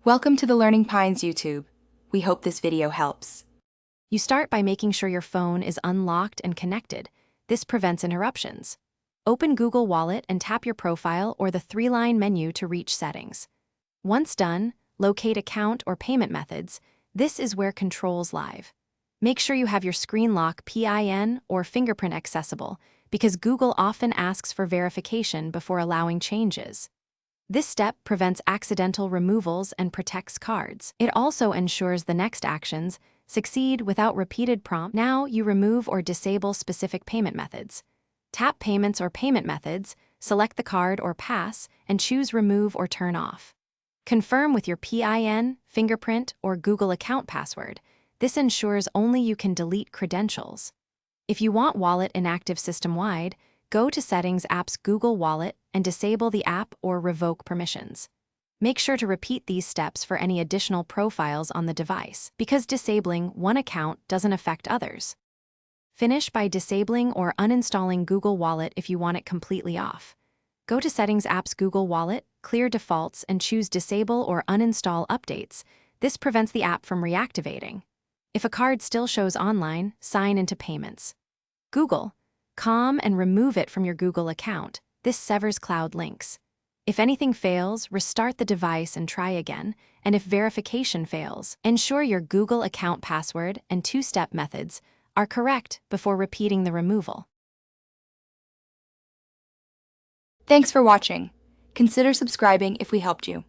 Welcome to the Learning Pines YouTube. We hope this video helps. You start by making sure your phone is unlocked and connected. This prevents interruptions. Open Google Wallet and tap your profile or the three-line menu to reach settings. Once done, locate account or payment methods. This is where controls live. Make sure you have your screen lock PIN or fingerprint accessible because Google often asks for verification before allowing changes. This step prevents accidental removals and protects cards. It also ensures the next actions succeed without repeated prompts. Now you remove or disable specific payment methods. Tap Payments or Payment Methods, select the card or pass, and choose Remove or Turn Off. Confirm with your PIN, fingerprint, or Google account password. This ensures only you can delete credentials. If you want Wallet inactive system-wide, go to Settings App's Google Wallet and disable the app or revoke permissions. Make sure to repeat these steps for any additional profiles on the device, because disabling one account doesn't affect others. Finish by disabling or uninstalling Google Wallet if you want it completely off. Go to Settings App's Google Wallet, clear defaults, and choose Disable or Uninstall Updates. This prevents the app from reactivating. If a card still shows online, sign into Payments. Google.com and remove it from your Google account. This severs cloud links. If anything fails, restart the device and try again. And if verification fails, ensure your Google account password and two-step methods are correct before repeating the removal. Thanks for watching. Consider subscribing if we helped you.